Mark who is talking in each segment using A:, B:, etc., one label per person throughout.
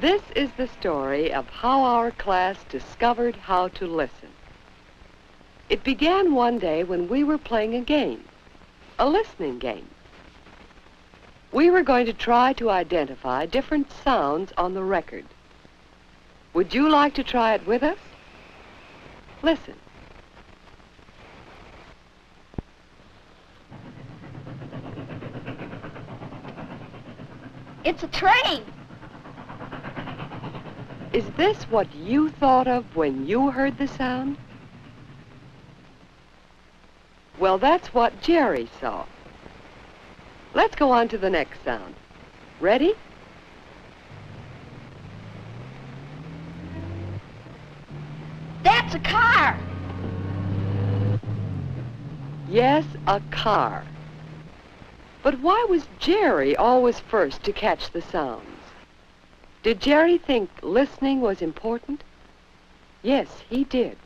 A: This is the story of how our class discovered how to listen. It began one day when we were playing a game, a listening game. We were going to try to identify different sounds on the record. Would you like to try it with us? Listen.
B: It's a train.
A: Is this what you thought of when you heard the sound? Well, that's what Jerry saw. Let's go on to the next sound. Ready?
B: That's a car.
A: Yes, a car. But why was Jerry always first to catch the sounds? Did Jerry think listening was important? Yes, he did.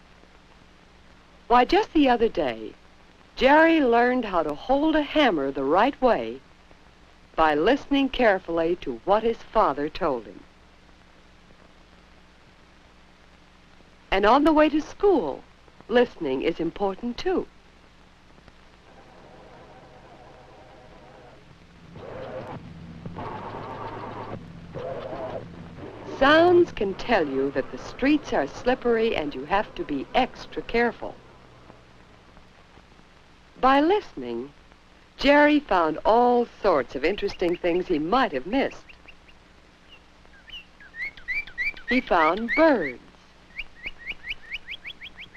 A: Why, just the other day, Jerry learned how to hold a hammer the right way by listening carefully to what his father told him. And on the way to school, listening is important too. Sounds can tell you that the streets are slippery and you have to be extra careful. By listening, Jerry found all sorts of interesting things he might have missed. He found birds.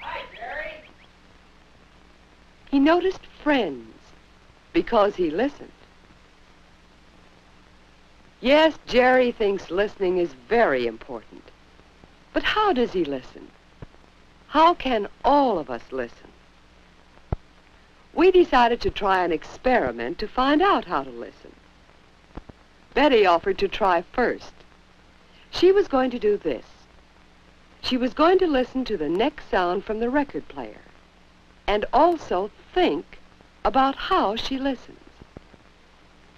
C: Hi, Jerry.
A: He noticed friends because he listened. Yes, Jerry thinks listening is very important. But how does he listen? How can all of us listen? We decided to try an experiment to find out how to listen. Betty offered to try first. She was going to do this. She was going to listen to the next sound from the record player and also think about how she listens.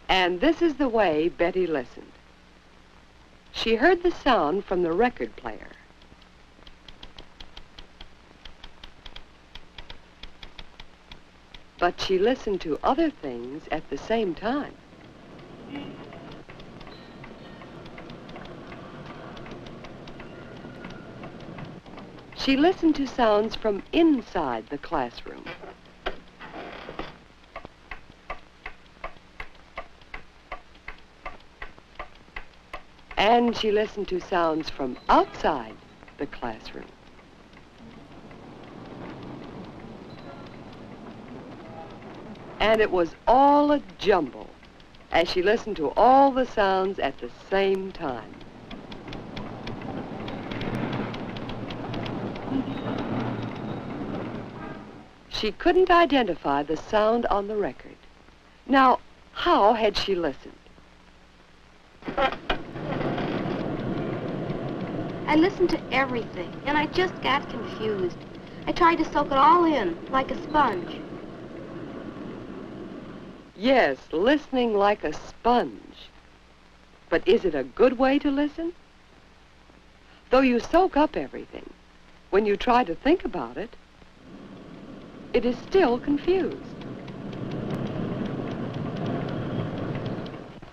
A: And this is the way Betty listened. She heard the sound from the record player. But she listened to other things at the same time. She listened to sounds from inside the classroom. And she listened to sounds from outside the classroom. And it was all a jumble as she listened to all the sounds at the same time. She couldn't identify the sound on the record. Now, how had she listened?
B: I listened to everything, and I just got confused. I tried to soak it all in, like a sponge.
A: Yes, listening like a sponge. But is it a good way to listen? Though you soak up everything, when you try to think about it, it is still confused.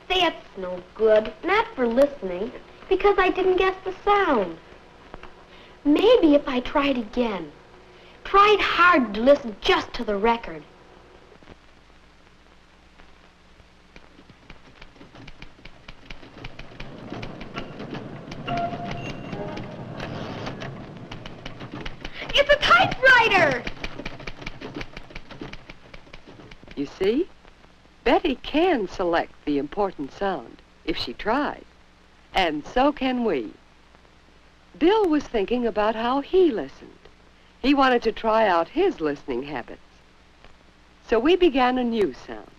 B: That's no good. Not for listening, because I didn't guess the sound. Maybe if I tried again, tried hard to listen just to the record. It's a typewriter!
A: You see, Betty can select the important sound if she tries, and so can we. Bill was thinking about how he listened. He wanted to try out his listening habits. So we began a new sound.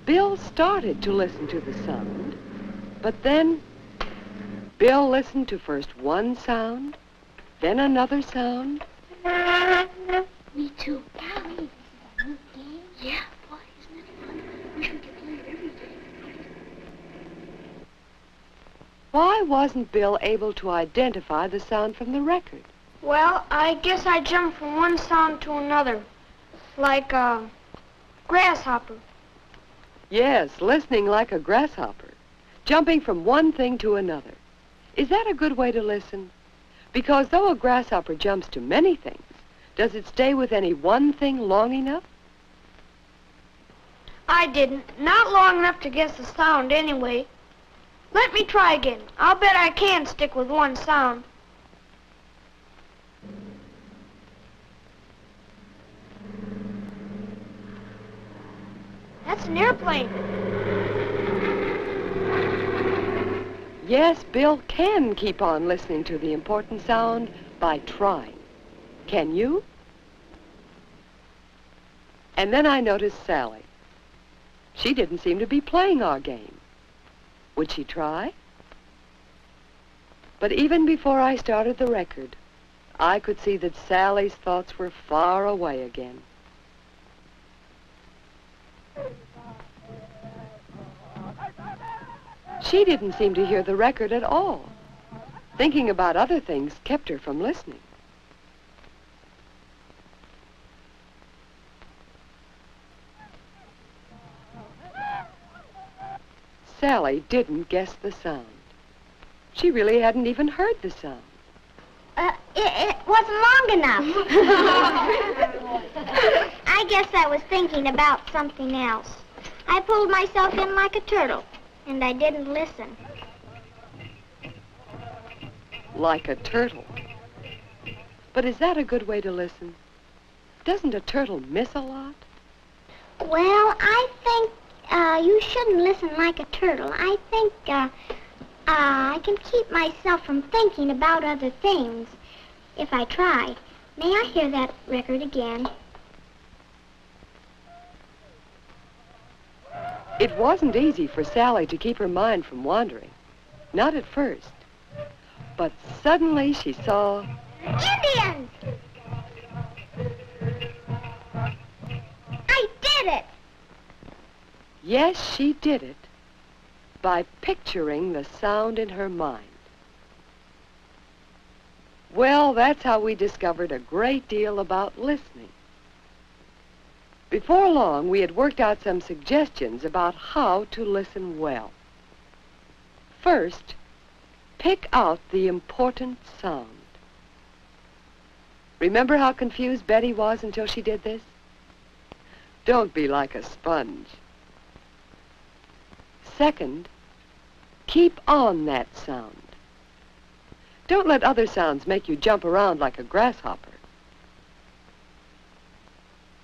A: Bill started to listen to the sound, but then Bill listened to first one sound, then another sound.
B: Me too. Golly, this is a new game. Yeah, boy, isn't it fun? We should get playing every day.
A: Why wasn't Bill able to identify the sound from the record?
C: Well, I guess I jumped from one sound to another, like a grasshopper.
A: Yes, listening like a grasshopper, jumping from one thing to another. Is that a good way to listen? Because though a grasshopper jumps to many things, does it stay with any one thing long enough?
C: I didn't. Not long enough to guess the sound anyway. Let me try again. I'll bet I can stick with one sound. That's an airplane.
A: Yes, Bill can keep on listening to the important sound by trying. Can you? And then I noticed Sally. She didn't seem to be playing our game. Would she try? But even before I started the record, I could see that Sally's thoughts were far away again. She didn't seem to hear the record at all. Thinking about other things kept her from listening. Sally didn't guess the sound. She really hadn't even heard the sound.
B: It wasn't long enough. I guess I was thinking about something else. I pulled myself in like a turtle, and I didn't listen.
A: Like a turtle. But is that a good way to listen? Doesn't a turtle miss a lot?
B: Well, I think you shouldn't listen like a turtle. I think I can keep myself from thinking about other things if I try. May I hear that record again?
A: It wasn't easy for Sally to keep her mind from wandering. Not at first. But suddenly she saw...
B: Indians! I did it!
A: Yes, she did it by picturing the sound in her mind. Well, that's how we discovered a great deal about listening. Before long, we had worked out some suggestions about how to listen well. First, pick out the important sound. Remember how confused Betty was until she did this? Don't be like a sponge. Second, keep on that sound. Don't let other sounds make you jump around like a grasshopper.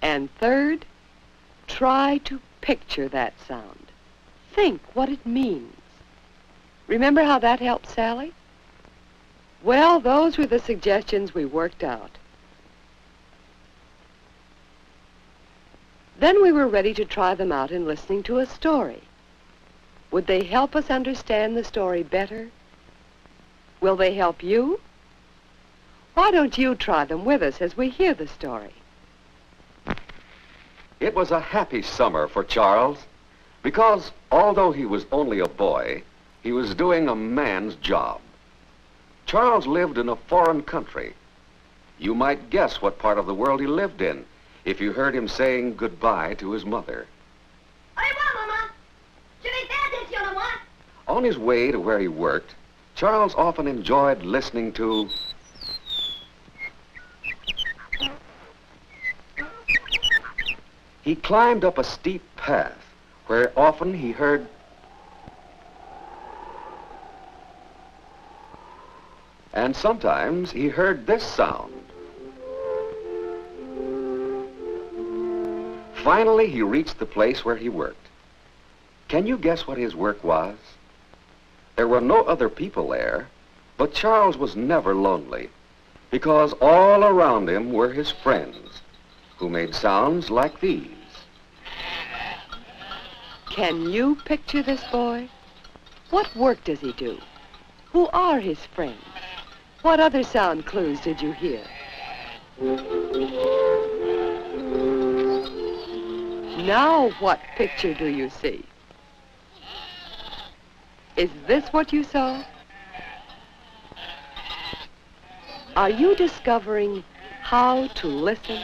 A: And third, try to picture that sound. Think what it means. Remember how that helped Sally? Well, those were the suggestions we worked out. Then we were ready to try them out in listening to a story. Would they help us understand the story better? Will they help you? Why don't you try them with us as we hear the story?
D: It was a happy summer for Charles because although he was only a boy, he was doing a man's job. Charles lived in a foreign country. You might guess what part of the world he lived in if you heard him saying goodbye to his mother. On his way to where he worked, Charles often enjoyed listening to He climbed up a steep path where often he heard and sometimes he heard this sound. Finally, he reached the place where he worked. Can you guess what his work was? There were no other people there, but Charles was never lonely because all around him were his friends who made sounds like these.
A: Can you picture this boy? What work does he do? Who are his friends? What other sound clues did you hear? Now what picture do you see? Is this what you saw? Are you discovering how to listen?